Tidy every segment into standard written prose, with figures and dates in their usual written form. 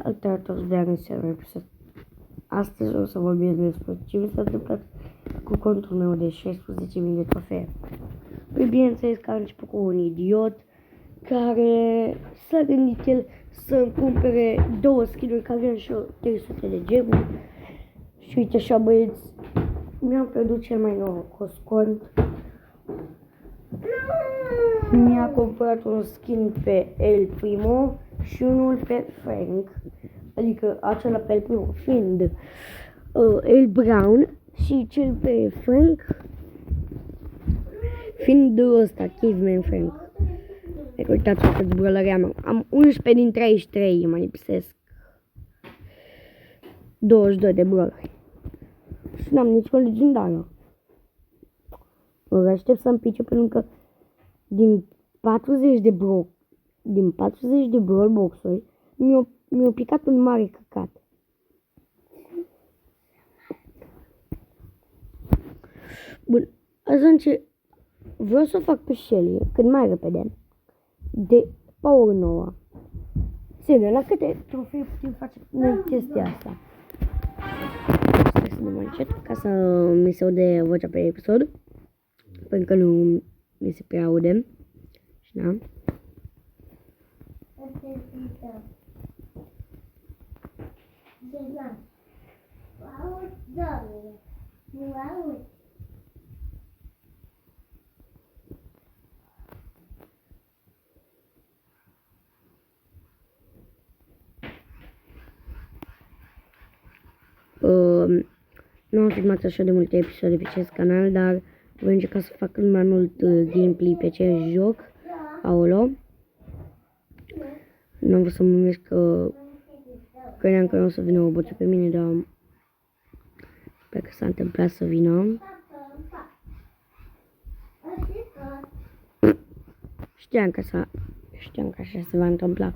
Salutare toți în seara episod. Astăzi o să vorbim despre ce mi s-a întâmplat cu contul meu de 16.000 de trofee. Păi bineînțeles că a început cu un idiot care s-a gândit el să-mi cumpere 2 skin-uri care aveam și eu 300 de gemuri. Și uite așa băieți, mi-am pierdut cel mai norocos cont. Mi-a cumpărat un skin pe El Primo și unul pe Frank, adică acela pe El Primo fiind El Brown și cel pe Frank fiind ăsta, Caveman Frank. Deci uitați-vă câți brawleri am 11 din 33, mă lipsesc 22 de brawleri și n-am nicio legendară. Mă aștept să-mi pice pentru că din 40 de brawl box-uri mi-a picat un mare căcat. Bun, atunci vreau să o fac pe Shelly cât mai repede de Power 9. Serios, la câte trofee putem face noi chestia asta? Stai să nu mai încet ca să mi se aude vocea pe episod, pentru că nu mi se prea aude. Și da. Nu am filmat așa de multe episoade pe acest canal, dar voi încerca să fac cât mai mult gameplay pe acest joc. Aolo. Nu am vrut să mă numesc că credeam că nu o să vină robotul pe mine, dar sper că s-a întâmplat să vină. Știam că așa se va întâmpla.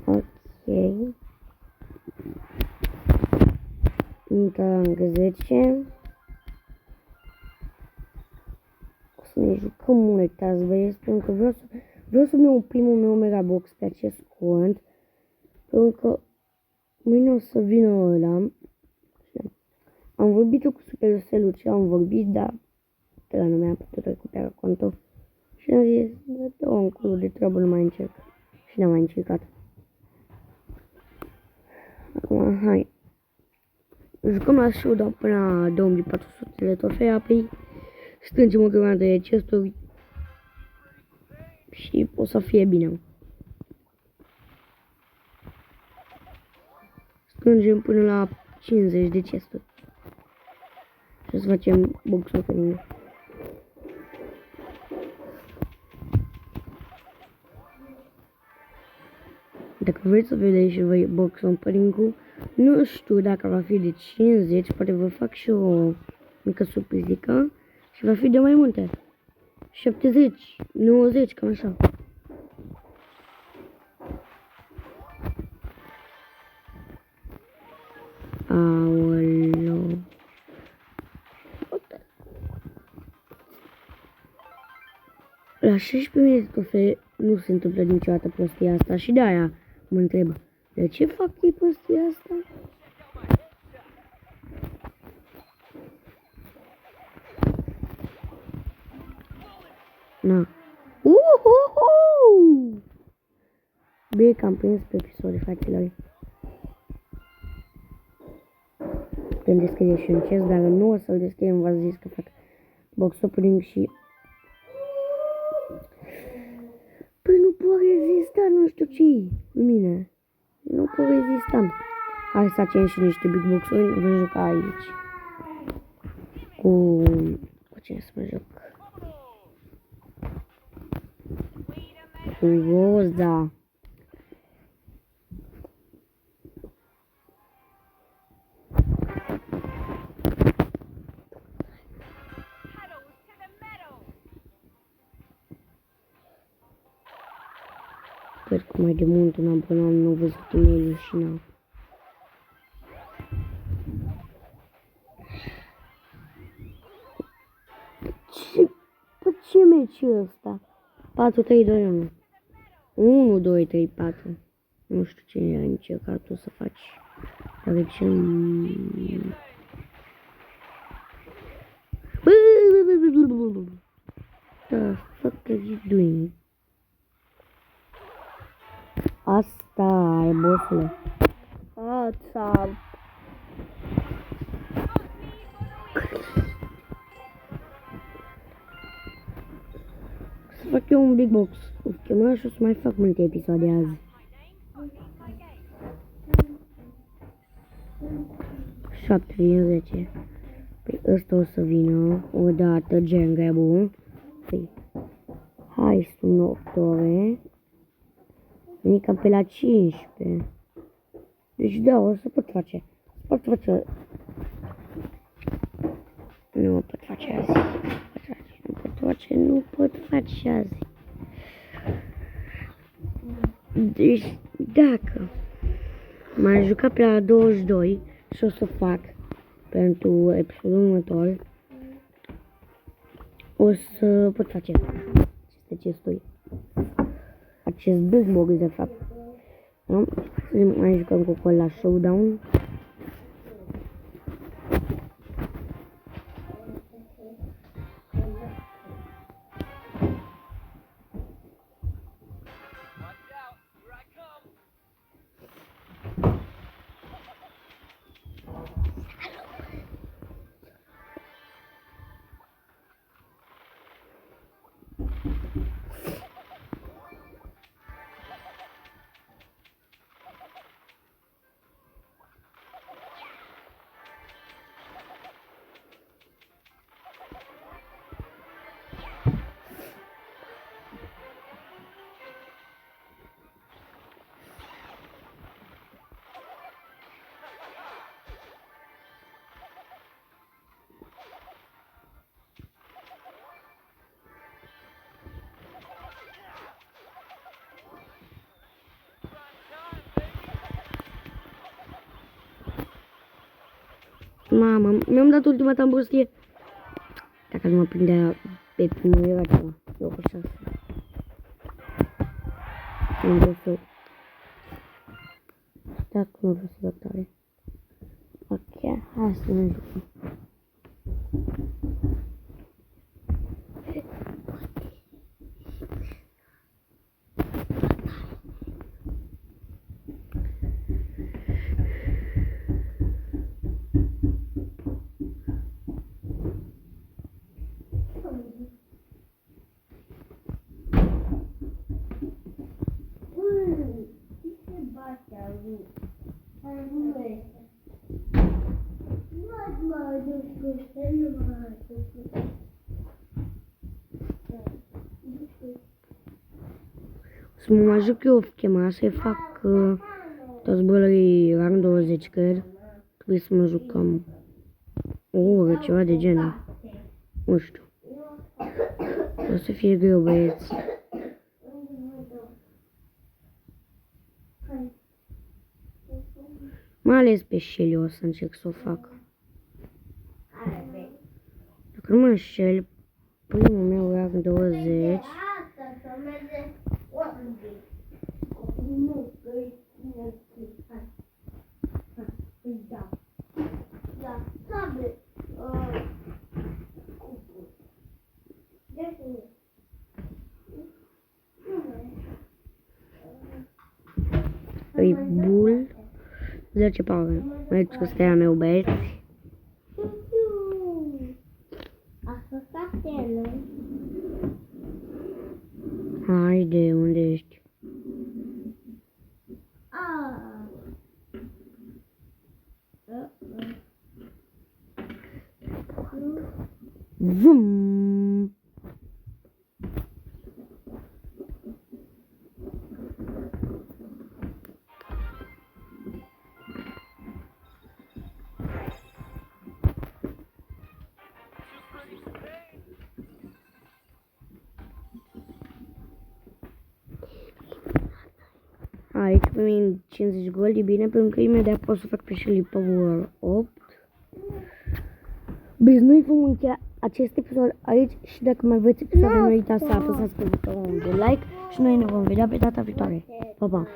Ok. Încă 10. O să ne jucăm mult azi, băieți, pentru că vreau să-mi iau primul meu megabox pe acest cont, pentru că mâine o să vină ăla. Am vorbit eu cu Supercell ce am vorbit, dar ăla nu mi-a putut recupera contul. Și am zis, dă-o încolo de treabă, nu mai încerc. Și n-am mai încercat. Acum, hai. Jucăm la showdown până la 2400 de trofee, apoi strângem o grămadă de chesturi și o să fie bine. Strângem până la 50 de chesturi. Și o să facem box opening. Dacă vreți să vedeți și voi box opening-ul, nu știu dacă va fi de 50, poate vă fac și o mică surprizică și va fi de mai multe. 70, 90, cam așa. Aoleu. La 16.000 de trofee nu se întâmplă niciodată prostia asta și de aia mă întreb, de ce fac ei prostia asta? Na. Bine că am prins pe episoade, fraților. Putem deschide și un chest, dar nu o să-l deschidem, v-ați zis că fac box opening și... Păi nu pot rezista, nu știu ce-i în mine. Nu pot rezista. Hai să facem și niște big box-uri, vă juca aici. Cu cine să mă joc? Cu Roza. Sper că mai de mult un abonat nu a văzut e-mail-ul și n-a. meciul ăsta? 4-3-2-1. 1-2-3-4. Nu știu ce ai încercat tu să faci. Dar ce... The fuck are you doing? Asta e, bossule. Asta. Să fac eu un big box cu chemă și o să mai fac multe episoade azi. 7 din 10. Păi ăsta o să vină odată Gengabu. Păi, hai, sunt 8 ore. Veni cam pe la 15. Deci da, o să pot face. Pot face. Nu pot face azi. Nu pot face azi. Deci, dacă m-aș juca pe la 22 și o să fac pentru episodul următor, o să pot face acest big box de fapt. Da? Să mai jucăm cu acolo la showdown. Mamă, mi-am dat ultima tambustie. Dacă nu mă prindea pe primul era ceva. Locul 6. Am vrut să... Dacă nu vreau să dau tare. Ok, hai să ne jucăm. Să mă mai joc eu chema, să-i fac toți bălării rang 20, cred. Trebuie să mă jucăm o oră, ceva de genul. Nu știu. O să fie greu, băieți. Mai ales pe Shelly o să încerc să o fac. Dacă nu mă înșel, primul meu rang 20. Îi bul 10 paure. Mergi cu stea meu, băieți. Haide, unde ești? Vum! Aici primim 50 gold, e bine, pentru că imediat pot să fac pe Shelly Power 8. Bine, noi vom încheia acest episod aici și dacă mai vreți episoade, nu uitați să apăsați pe butonul de like și noi ne vom vedea pe data viitoare. Pa, pa!